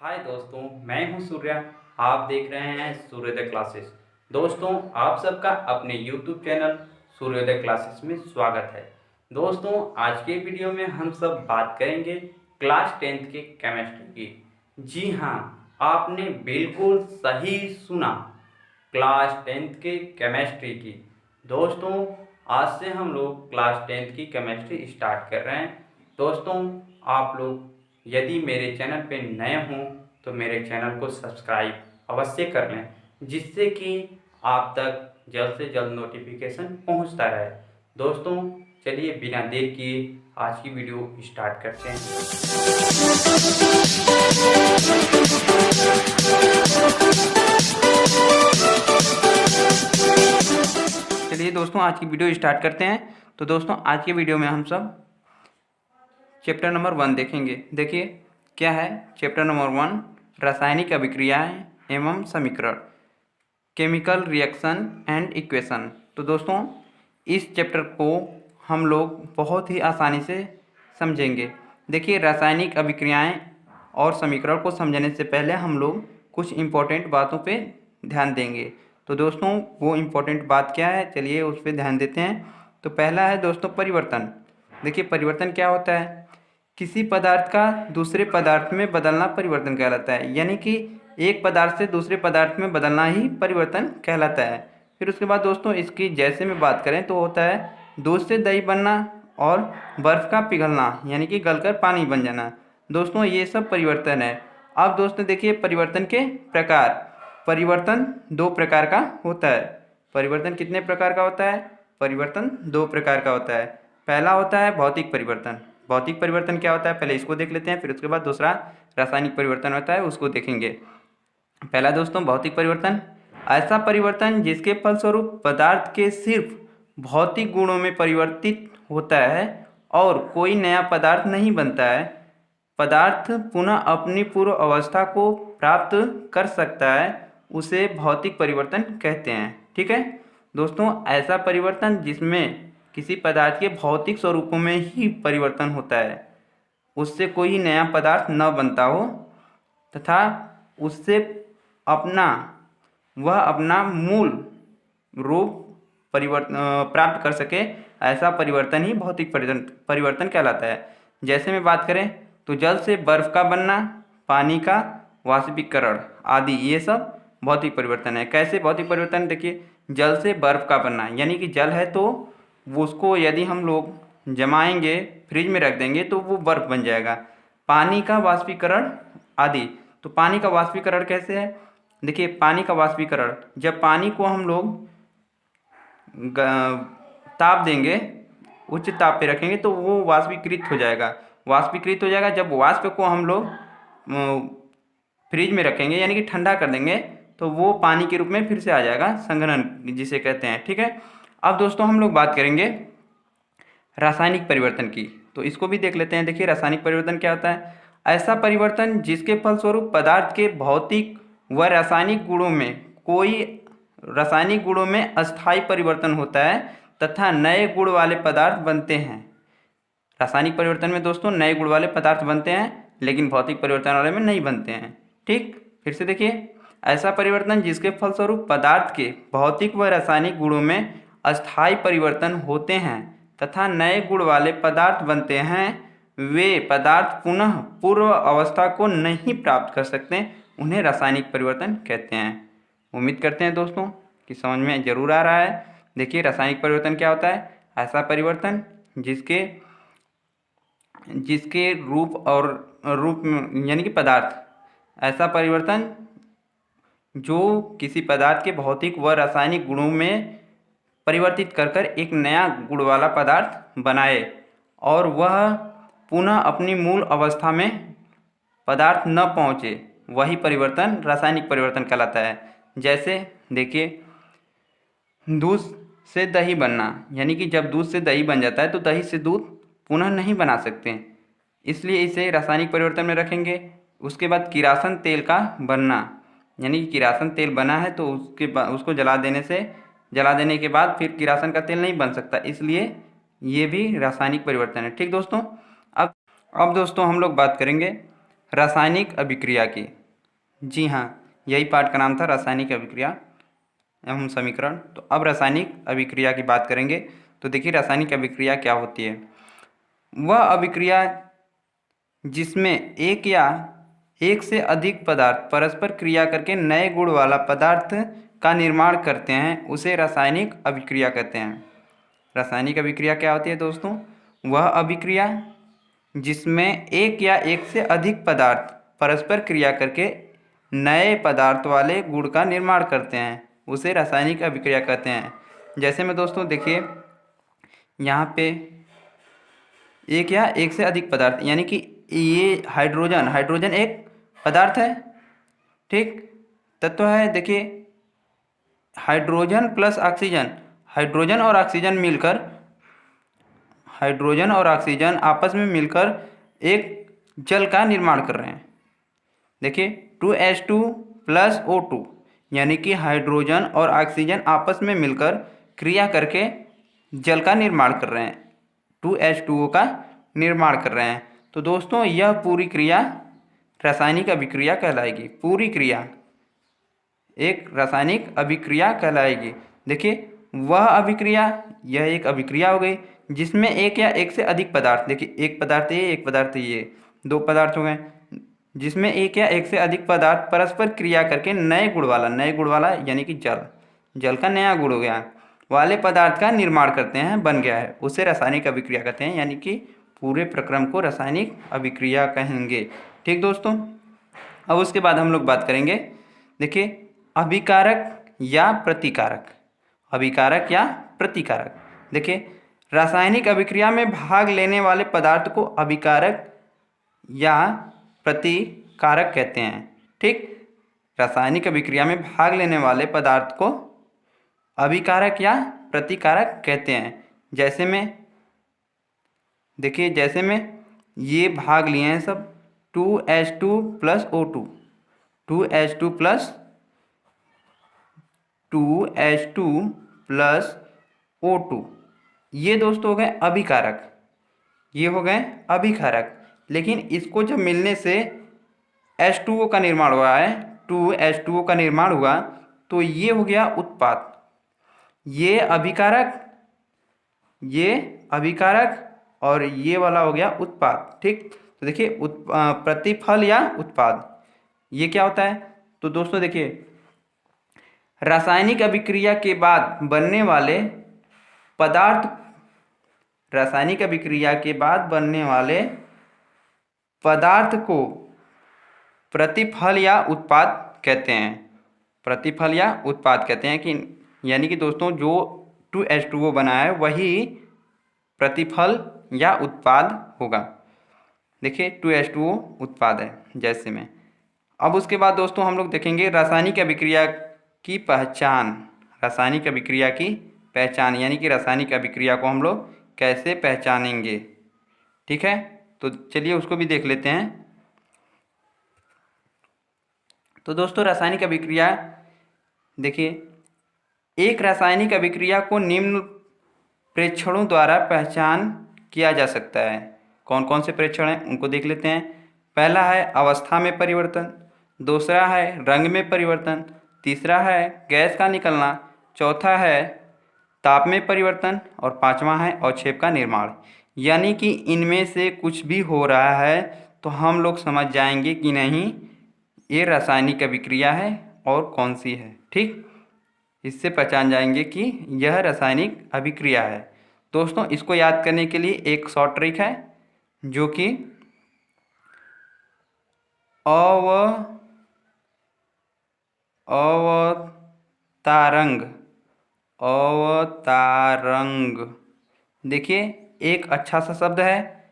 हाय दोस्तों, मैं हूं सूर्या। आप देख रहे हैं सूर्योदय क्लासेस। दोस्तों, आप सबका अपने YouTube चैनल सूर्योदय क्लासेस में स्वागत है। दोस्तों, आज के वीडियो में हम सब बात करेंगे क्लास 10th के केमिस्ट्री की। जी हाँ, आपने बिल्कुल सही सुना, क्लास 10th के केमिस्ट्री की। दोस्तों, आज से हम लोग क्लास 10th की केमिस्ट्री स्टार्ट कर रहे हैं। दोस्तों, आप लोग यदि मेरे चैनल पे नए हों तो मेरे चैनल को सब्सक्राइब अवश्य कर लें, जिससे कि आप तक जल्द से जल्द नोटिफिकेशन पहुंचता रहे। दोस्तों, चलिए बिना देर किए आज की वीडियो स्टार्ट करते हैं। चलिए दोस्तों, आज की वीडियो स्टार्ट करते हैं। तो दोस्तों, आज की वीडियो में हम सब चैप्टर नंबर 1 देखेंगे। देखिए क्या है चैप्टर नंबर 1, रासायनिक अभिक्रियाएं एवं समीकरण, केमिकल रिएक्शन एंड इक्वेशन। तो दोस्तों, इस चैप्टर को हम लोग बहुत ही आसानी से समझेंगे। देखिए, रासायनिक अभिक्रियाएं और समीकरण को समझने से पहले हम लोग कुछ इम्पोर्टेंट बातों पे ध्यान देंगे। तो दोस्तों, वो इम्पोर्टेंट बात क्या है, चलिए उस पर ध्यान देते हैं। तो पहला है दोस्तों परिवर्तन। देखिए, परिवर्तन क्या होता है? किसी पदार्थ का दूसरे पदार्थ में बदलना परिवर्तन कहलाता है। यानी कि एक पदार्थ से दूसरे पदार्थ में बदलना ही परिवर्तन कहलाता है। फिर उसके बाद दोस्तों, इसकी जैसे में बात करें तो होता है दूध से दही बनना और बर्फ़ का पिघलना, यानी कि गलकर पानी बन जाना। दोस्तों, ये सब परिवर्तन है। अब दोस्तों देखिए, परिवर्तन के प्रकार। परिवर्तन दो प्रकार का होता है। परिवर्तन कितने प्रकार का होता है? परिवर्तन दो प्रकार का होता है। पहला होता है भौतिक परिवर्तन। भौतिक परिवर्तन क्या होता है, पहले इसको देख लेते हैं, फिर उसके बाद दूसरा रासायनिक परिवर्तन होता है, उसको देखेंगे। पहला दोस्तों भौतिक परिवर्तन, ऐसा परिवर्तन जिसके फलस्वरूप पदार्थ के सिर्फ भौतिक गुणों में परिवर्तित होता है और कोई नया पदार्थ नहीं बनता है। पदार्थ पुनः अपनी पूर्व अवस्था को प्राप्त कर सकता है, उसे भौतिक परिवर्तन कहते हैं। ठीक है दोस्तों, ऐसा परिवर्तन जिसमें किसी पदार्थ के भौतिक स्वरूपों में ही परिवर्तन होता है, उससे कोई नया पदार्थ न बनता हो तथा उससे अपना मूल रूप प्राप्त कर सके, ऐसा परिवर्तन ही भौतिक परिवर्तन कहलाता है। जैसे में बात करें तो जल से बर्फ का बनना, पानी का वाष्पीकरण आदि, ये सब भौतिक परिवर्तन है। कैसे भौतिक परिवर्तन? देखिए, जल से बर्फ का बनना, यानी कि जल है तो उसको यदि हम लोग जमाएंगे, फ्रिज में रख देंगे तो वो बर्फ बन जाएगा। पानी का वाष्पीकरण आदि, तो पानी का वाष्पीकरण कैसे है? देखिए, पानी का वाष्पीकरण, जब पानी को हम लोग ताप देंगे, उच्च ताप पे रखेंगे तो वो वाष्पीकृत हो जाएगा। वाष्पीकृत हो जाएगा, जब वाष्प को हम लोग फ्रिज में रखेंगे यानी कि ठंडा कर देंगे तो वो पानी के रूप में फिर से आ जाएगा, संघनन जिसे कहते हैं। ठीक है, अब दोस्तों हम लोग बात करेंगे रासायनिक परिवर्तन की, तो इसको भी देख लेते हैं। देखिए, रासायनिक परिवर्तन क्या होता है? ऐसा परिवर्तन जिसके फलस्वरूप पदार्थ के भौतिक व रासायनिक गुणों में अस्थायी परिवर्तन होता है तथा नए गुण वाले पदार्थ बनते हैं। रासायनिक परिवर्तन में दोस्तों नए गुण वाले पदार्थ बनते हैं, लेकिन भौतिक परिवर्तन वाले में नहीं बनते हैं। ठीक, फिर से देखिए, ऐसा परिवर्तन जिसके फलस्वरूप पदार्थ के भौतिक व रासायनिक गुणों में अस्थायी परिवर्तन होते हैं तथा नए गुण वाले पदार्थ बनते हैं, वे पदार्थ पुनः पूर्व अवस्था को नहीं प्राप्त कर सकते, उन्हें रासायनिक परिवर्तन कहते हैं। उम्मीद करते हैं दोस्तों कि समझ में जरूर आ रहा है। देखिए, रासायनिक परिवर्तन क्या होता है? ऐसा परिवर्तन जिसके रूप यानी कि पदार्थ, ऐसा परिवर्तन जो किसी पदार्थ के भौतिक व रासायनिक गुणों में परिवर्तित कर एक नया गुण वाला पदार्थ बनाए और वह पुनः अपनी मूल अवस्था में पदार्थ न पहुँचे, वही परिवर्तन रासायनिक परिवर्तन कहलाता है। जैसे देखिए, दूध से दही बनना, यानी कि जब दूध से दही बन जाता है तो दही से दूध पुनः नहीं बना सकते, इसलिए इसे रासायनिक परिवर्तन में रखेंगे। उसके बाद किरासन तेल का बनना, यानी कि किरासन तेल बना है तो उसको जला देने के बाद फिर किरासन का तेल नहीं बन सकता, इसलिए ये भी रासायनिक परिवर्तन है। ठीक दोस्तों, अब दोस्तों हम लोग बात करेंगे रासायनिक अभिक्रिया की। जी हाँ, यही पाठ का नाम था, रासायनिक अभिक्रिया एवं समीकरण। तो अब रासायनिक अभिक्रिया की बात करेंगे। तो देखिए रासायनिक अभिक्रिया क्या होती है। वह अभिक्रिया जिसमें एक या एक से अधिक पदार्थ परस्पर क्रिया करके नए गुण वाला पदार्थ का निर्माण करते हैं उसे रासायनिक अभिक्रिया कहते हैं। रासायनिक अभिक्रिया क्या होती है दोस्तों? वह अभिक्रिया जिसमें एक या एक से अधिक पदार्थ परस्पर क्रिया करके नए पदार्थ वाले गुण का निर्माण करते हैं उसे रासायनिक अभिक्रिया कहते हैं। जैसे में दोस्तों देखिए यहाँ पे एक या एक से अधिक पदार्थ, यानी कि ये हाइड्रोजन एक पदार्थ है, ठीक, तत्व है। देखिए हाइड्रोजन प्लस ऑक्सीजन, हाइड्रोजन और ऑक्सीजन आपस में मिलकर एक जल का निर्माण कर रहे हैं। देखिए 2H2 प्लस O2, यानी कि हाइड्रोजन और ऑक्सीजन आपस में मिलकर क्रिया करके जल का निर्माण कर रहे हैं, 2H2O का निर्माण कर रहे हैं। तो दोस्तों यह पूरी क्रिया रासायनिक अभिक्रिया कहलाएगी। पूरी क्रिया एक रासायनिक अभिक्रिया कहलाएगी। देखिए वह अभिक्रिया, यह एक अभिक्रिया हो गई जिसमें एक या एक से अधिक पदार्थ, देखिए एक पदार्थ ये, एक पदार्थ ये, दो पदार्थ हो गए, जिसमें एक या एक से अधिक पदार्थ परस्पर क्रिया करके नए गुण वाला यानी कि जल का नया गुण हो गया वाले पदार्थ का निर्माण करते हैं, बन गया है, उसे रासायनिक अभिक्रिया कहते हैं। यानी कि पूरे प्रक्रम को रासायनिक अभिक्रिया कहेंगे। ठीक दोस्तों, अब उसके बाद हम लोग बात करेंगे, देखिए अभिकारक या प्रतिकारक। अभिकारक या प्रतिकारक, देखिए रासायनिक अभिक्रिया में भाग लेने वाले पदार्थ को अभिकारक या प्रतिकारक कहते हैं। ठीक, रासायनिक अभिक्रिया में भाग लेने वाले पदार्थ को अभिकारक या प्रतिकारक कहते हैं। जैसे में देखिए, जैसे में ये भाग लिए हैं सब 2H2 plus O2, 2H2 plus O2, ये दोस्तों हो गए अभिकारक, ये हो गए अभिकारक। लेकिन इसको जब मिलने से H2O का निर्माण हुआ है, 2H2O का निर्माण हुआ, तो ये हो गया उत्पाद। ये अभिकारक और ये वाला हो गया उत्पाद। ठीक, तो देखिए प्रतिफल या उत्पाद ये क्या होता है? तो दोस्तों देखिए रासायनिक अभिक्रिया के बाद बनने वाले पदार्थ, रासायनिक अभिक्रिया के बाद बनने वाले पदार्थ को प्रतिफल या उत्पाद कहते हैं। प्रतिफल या उत्पाद कहते हैं कि यानी कि दोस्तों जो 2H2O बना है वही प्रतिफल या उत्पाद होगा। देखिए 2H2O उत्पाद है जैसे में। अब उसके बाद दोस्तों हम लोग देखेंगे रासायनिक अभिक्रिया की पहचान। रासायनिक अभिक्रिया की पहचान यानी कि रासायनिक अभिक्रिया को हम लोग कैसे पहचानेंगे। ठीक है, तो चलिए उसको भी देख लेते हैं। तो दोस्तों रासायनिक अभिक्रिया, देखिए एक रासायनिक अभिक्रिया को निम्न प्रेक्षणों द्वारा पहचान किया जा सकता है। कौन कौन से प्रेक्षण हैं उनको देख लेते हैं। पहला है अवस्था में परिवर्तन, दूसरा है रंग में परिवर्तन, तीसरा है गैस का निकलना, चौथा है ताप में परिवर्तन और पांचवा है अवक्षेप का निर्माण। यानी कि इनमें से कुछ भी हो रहा है तो हम लोग समझ जाएंगे कि नहीं ये रासायनिक अभिक्रिया है और कौन सी है। ठीक, इससे पहचान जाएंगे कि यह रासायनिक अभिक्रिया है। दोस्तों इसको याद करने के लिए एक शॉर्ट ट्रिक है जो कि अवतारंग। देखिए एक अच्छा सा शब्द है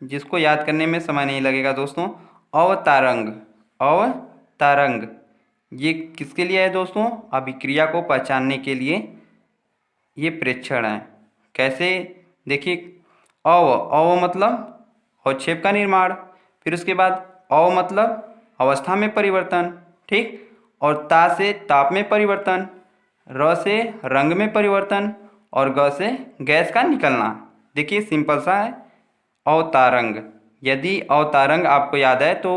जिसको याद करने में समय नहीं लगेगा दोस्तों। अवतारंग ये किसके लिए है दोस्तों? अभिक्रिया को पहचानने के लिए ये प्रेक्षण है। कैसे? देखिए अव मतलब अवक्षेप का निर्माण, फिर उसके बाद अव मतलब अवस्था में परिवर्तन, ठीक, और ता से ताप में परिवर्तन, र से रंग में परिवर्तन और ग से गैस का निकलना। देखिए सिंपल सा है, अवतारंग। यदि अवतारंग आपको याद है तो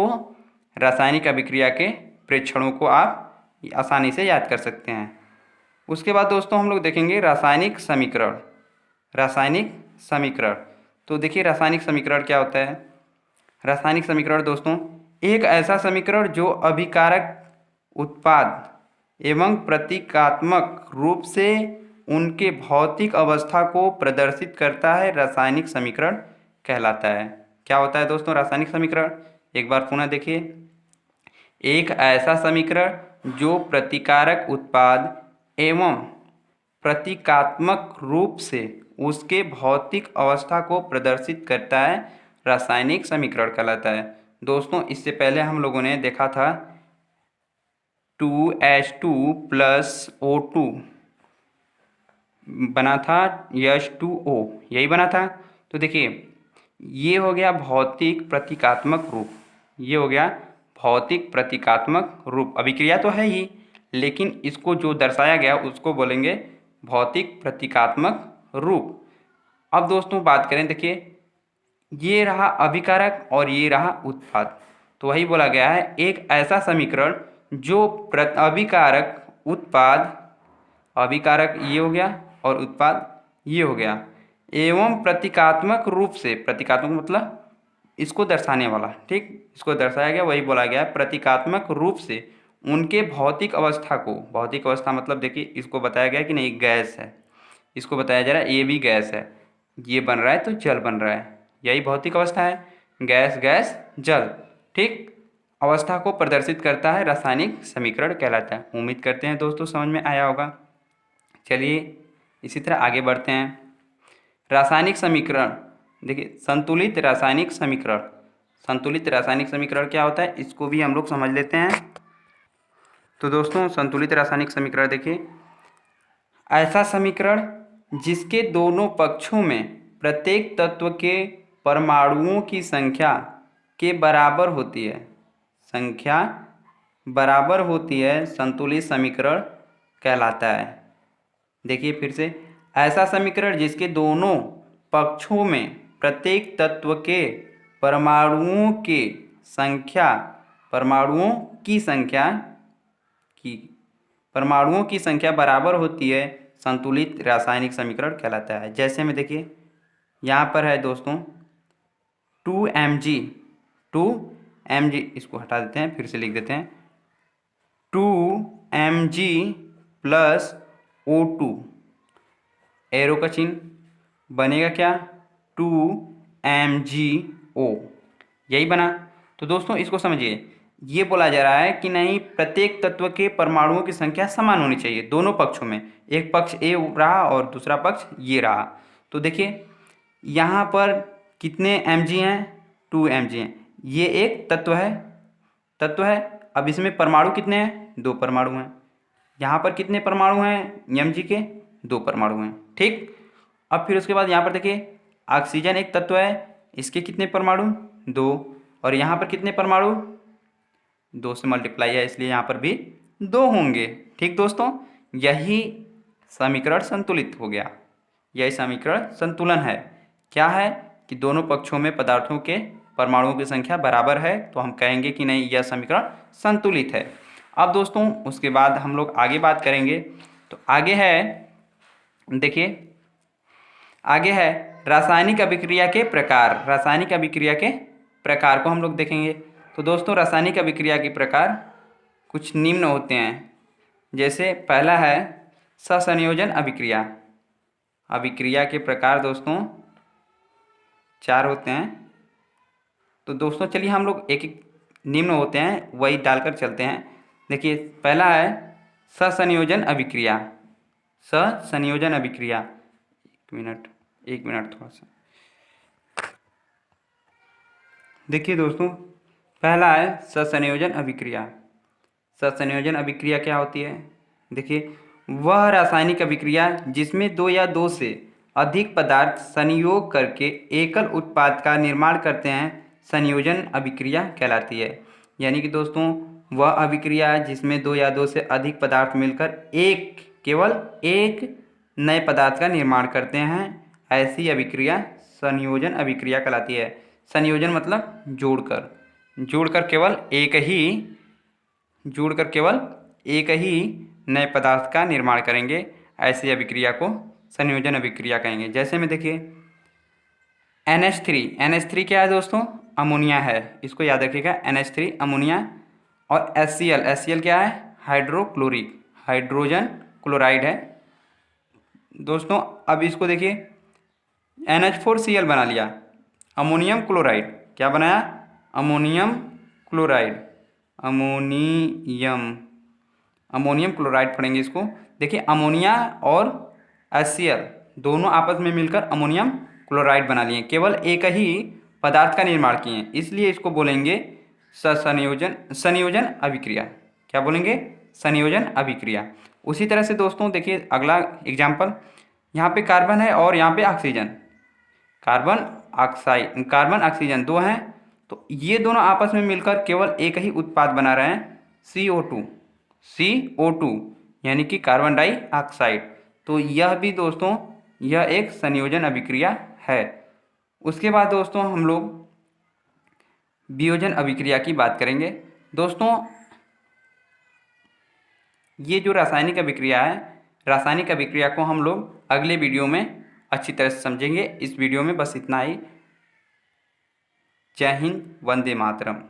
रासायनिक अभिक्रिया के प्रेक्षणों को आप आसानी से याद कर सकते हैं। उसके बाद दोस्तों हम लोग देखेंगे रासायनिक समीकरण। रासायनिक समीकरण, तो देखिए रासायनिक समीकरण क्या होता है। रासायनिक समीकरण दोस्तों एक ऐसा समीकरण जो अभिकारक उत्पाद एवं प्रतीकात्मक रूप से उनके भौतिक अवस्था को प्रदर्शित करता है, रासायनिक समीकरण कहलाता है। क्या होता है दोस्तों रासायनिक समीकरण, एक बार पुनः देखिए। एक ऐसा समीकरण जो प्रतिकारक उत्पाद एवं प्रतीकात्मक रूप से उसके भौतिक अवस्था को प्रदर्शित करता है, रासायनिक समीकरण कहलाता है। दोस्तों इससे पहले हम लोगों ने देखा था 2H2 + O2 बना था H2O, यही बना था। तो देखिए ये हो गया भौतिक प्रतीकात्मक रूप, ये हो गया भौतिक प्रतीकात्मक रूप। अभिक्रिया तो है ही, लेकिन इसको जो दर्शाया गया उसको बोलेंगे भौतिक प्रतीकात्मक रूप। अब दोस्तों बात करें, देखिए ये रहा अभिकारक और ये रहा उत्पाद। तो वही बोला गया है एक ऐसा समीकरण जो अभिकारक उत्पाद, अभिकारक ये हो गया और उत्पाद ये हो गया, एवं प्रतीकात्मक रूप से, प्रतीकात्मक मतलब इसको दर्शाने वाला, ठीक, इसको दर्शाया गया, वही बोला गया प्रतीकात्मक रूप से उनके भौतिक अवस्था को, भौतिक अवस्था मतलब देखिए इसको बताया गया कि नहीं गैस है, इसको बताया जा रहा है ये भी गैस है, ये बन रहा है तो जल बन रहा है, यही भौतिक अवस्था है, गैस गैस जल, ठीक, अवस्था को प्रदर्शित करता है, रासायनिक समीकरण कहलाता है। उम्मीद करते हैं दोस्तों समझ में आया होगा। चलिए इसी तरह आगे बढ़ते हैं। रासायनिक समीकरण, देखिए संतुलित रासायनिक समीकरण। संतुलित रासायनिक समीकरण क्या होता है इसको भी हम लोग समझ लेते हैं। तो दोस्तों संतुलित रासायनिक समीकरण देखिए ऐसा समीकरण जिसके दोनों पक्षों में प्रत्येक तत्व के परमाणुओं की संख्या के बराबर होती है, संख्या बराबर होती है, संतुलित समीकरण कहलाता है। देखिए फिर से, ऐसा समीकरण जिसके दोनों पक्षों में प्रत्येक तत्व के परमाणुओं की संख्या, परमाणुओं की संख्या बराबर होती है, संतुलित रासायनिक समीकरण कहलाता है। जैसे में देखिए यहाँ पर है दोस्तों 2mg, इसको हटा देते हैं, फिर से लिख देते हैं 2mg + O2, एरो का चिन्ह बनेगा क्या 2MgO, यही बना। तो दोस्तों इसको समझिए, ये बोला जा रहा है कि नहीं प्रत्येक तत्व के परमाणुओं की संख्या समान होनी चाहिए दोनों पक्षों में, एक पक्ष ए रहा और दूसरा पक्ष ये रहा। तो देखिए यहाँ पर कितने mg हैं, 2mg हैं, ये एक तत्व है। अब इसमें परमाणु कितने हैं, 2 परमाणु हैं। यहाँ पर कितने परमाणु हैं mg के, 2 परमाणु हैं, ठीक। अब फिर उसके बाद यहाँ पर देखिए ऑक्सीजन एक तत्व है, इसके कितने परमाणु, 2, और यहाँ पर कितने परमाणु, 2 से मल्टीप्लाई है इसलिए यहाँ पर भी 2 होंगे, ठीक दोस्तों। यही समीकरण संतुलित हो गया, यही समीकरण संतुलन है। क्या है कि दोनों पक्षों में पदार्थों के परमाणुओं की संख्या बराबर है, तो हम कहेंगे कि नहीं यह समीकरण संतुलित है। अब दोस्तों उसके बाद हम लोग आगे बात करेंगे। तो आगे है, देखिए आगे है रासायनिक अभिक्रिया के प्रकार। रासायनिक अभिक्रिया के प्रकार को हम लोग देखेंगे। तो दोस्तों रासायनिक अभिक्रिया के प्रकार कुछ निम्न होते हैं। जैसे पहला है सहसंयोजन अभिक्रिया। अभिक्रिया के प्रकार दोस्तों 4 होते हैं। तो दोस्तों चलिए हम लोग एक एक निम्न होते हैं वही डालकर चलते हैं। देखिए पहला है सहसंयोजन अभिक्रिया। सहसंयोजन अभिक्रिया, एक मिनट थोड़ा सा। देखिए दोस्तों पहला है सहसंयोजन अभिक्रिया। सहसंयोजन अभिक्रिया क्या होती है, देखिए वह रासायनिक अभिक्रिया जिसमें 2 या 2 से अधिक पदार्थ संयोग करके एकल उत्पाद का निर्माण करते हैं, संयोजन अभिक्रिया कहलाती है। यानी कि दोस्तों वह अभिक्रिया जिसमें 2 या 2 से अधिक पदार्थ मिलकर केवल एक नए पदार्थ का निर्माण करते हैं, ऐसी अभिक्रिया संयोजन अभिक्रिया कहलाती है। संयोजन मतलब जोड़कर केवल एक ही नए पदार्थ का निर्माण करेंगे, ऐसी अभिक्रिया को संयोजन अभिक्रिया कहेंगे। जैसे में देखिए NH3 क्या है दोस्तों? अमोनिया है, इसको याद रखिएगा, NH3 अमोनिया। और HCl क्या है? हाइड्रोजन क्लोराइड है दोस्तों। अब इसको देखिए NH4Cl बना लिया, अमोनियम क्लोराइड। क्या बनाया? अमोनियम क्लोराइड पढ़ेंगे इसको। देखिए अमोनिया और HCl दोनों आपस में मिलकर अमोनियम क्लोराइड बना लिए, केवल एक ही पदार्थ का निर्माण किए हैं, इसलिए इसको बोलेंगे संयोजन अभिक्रिया। क्या बोलेंगे? संयोजन अभिक्रिया। उसी तरह से दोस्तों देखिए अगला एग्जाम्पल, यहाँ पे कार्बन है और यहाँ पे ऑक्सीजन, कार्बन ऑक्सीजन दो हैं, तो ये दोनों आपस में मिलकर केवल एक ही उत्पाद बना रहे हैं, CO2 यानी कि कार्बन डाइऑक्साइड। तो यह भी दोस्तों यह एक संयोजन अभिक्रिया है। उसके बाद दोस्तों हम लोग वियोजन अभिक्रिया की बात करेंगे। दोस्तों ये जो रासायनिक अभिक्रिया है, रासायनिक अभिक्रिया को हम लोग अगले वीडियो में अच्छी तरह से समझेंगे। इस वीडियो में बस इतना ही। जय हिंद, वंदे मातरम।